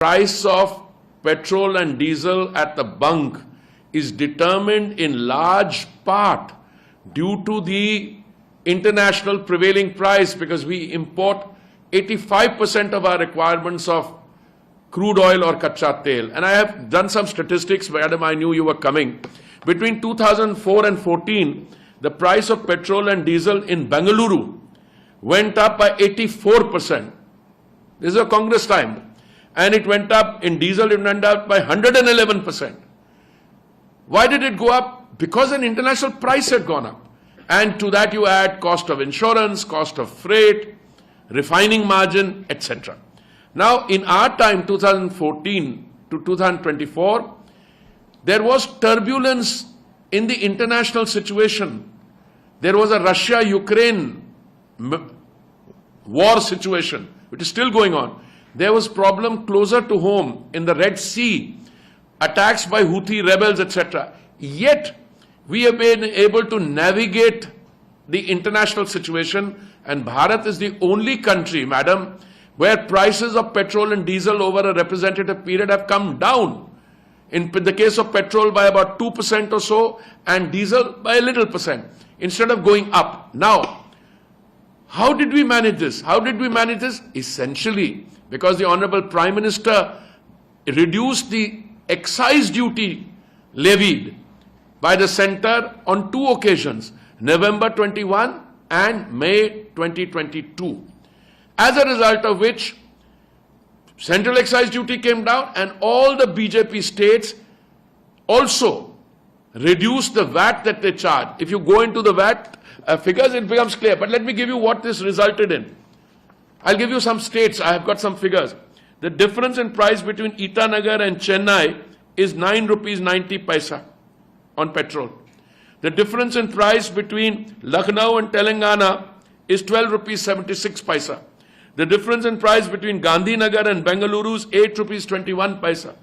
price of petrol and diesel at the bunk is determined in large part due to the international prevailing price, because we import 85% of our requirements of crude oil or kacha tel. And I have done some statistics, madam, I knew you were coming. Between 2004 and 14, the price of petrol and diesel in Bengaluru went up by 84%. This is a Congress time. And it went up, in diesel it went up by 111%. Why did it go up? Because an international price had gone up. And to that you add cost of insurance, cost of freight, refining margin, etc. Now, in our time, 2014 to 2024, there was turbulence in the international situation. There was a Russia-Ukraine war situation, which is still going on. There was problem closer to home in the Red Sea, attacks by Houthi rebels, etc. Yet, we have been able to navigate the international situation, and Bharat is the only country, madam, where prices of petrol and diesel over a representative period have come down. In the case of petrol by about 2% or so, and diesel by a little percent, instead of going up. Now, how did we manage this? How did we manage this? Essentially, because the Honorable Prime Minister reduced the excise duty levied by the centre on two occasions, November 21 and May 2022. As a result of which, central excise duty came down, and all the BJP states also reduced the VAT that they charge. If you go into the VAT figures, it becomes clear. But let me give you what this resulted in. I'll give you some states. I have got some figures. The difference in price between Itanagar and Chennai is 9 rupees 90 paisa on petrol. The difference in price between Lucknow and Telangana is 12 rupees 76 paisa. The difference in price between Gandhinagar and Bengaluru is 8 rupees 21 paisa.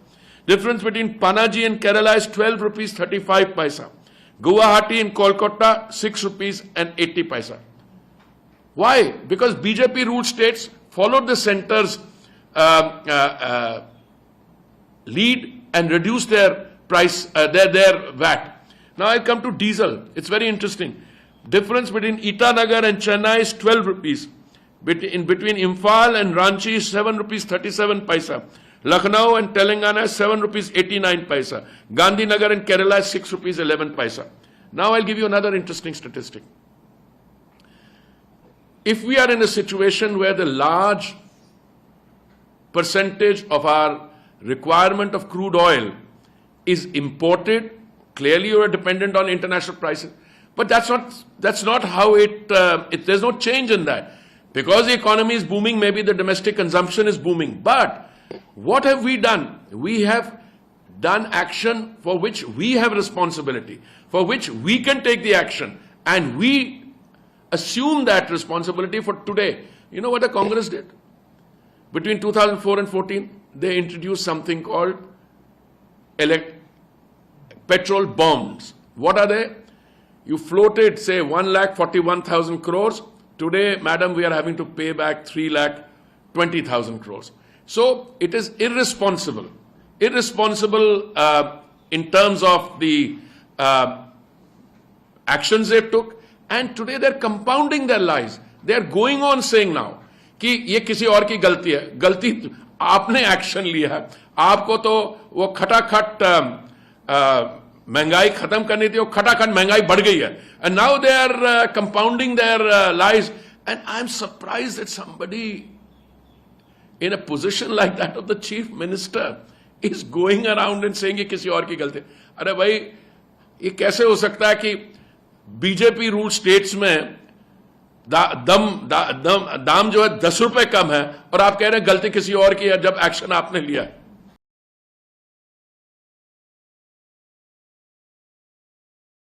Difference between Panaji and Kerala is 12 rupees 35 paisa. Guwahati and Kolkata, 6 rupees and 80 paisa. Why? Because BJP ruled states followed the centre's lead and reduced their price, their VAT. Now I come to diesel. It's very interesting. Difference between Itanagar and Chennai is 12 rupees. Between Imphal and Ranchi is 7 rupees 37 paisa. Lucknow and Telangana is 7 rupees 89 paisa. Gandhinagar and Kerala is 6 rupees 11 paisa. Now I'll give you another interesting statistic. If we are in a situation where the large percentage of our requirement of crude oil is imported, clearly you are dependent on international prices. But that's not how there's no change in that. Because the economy is booming, maybe the domestic consumption is booming. But what have we done? We have done action for which we have responsibility, for which we can take the action, and we assume that responsibility for today. You know what the Congress did? Between 2004 and 14, they introduced something called petrol bonds. What are they? You floated, say, 1,41,000 crores. Today, madam, we are having to pay back 3,20,000 crores. So it is irresponsible. Irresponsible in terms of the actions they took, and today they're compounding their lies. They're going on saying now कि ये किसी और की गलती है. गलती आपने action लिया है. आपको तो वो खटाखट महंगाई खत्म करनी थी, वो खटाखट महंगाई बढ़ गई है. And now they are compounding their lies. And I'm surprised that somebody in a position like that of the chief minister is going around and saying ये किसी और की गलती. अरे भाई, ये कैसे हो सकता है कि बीजेपी रूल स्टेट्स में दाम जो है 10 रुपए कम है और आप कह रहे हैं गलती किसी और की है जब एक्शन आपने लिया है.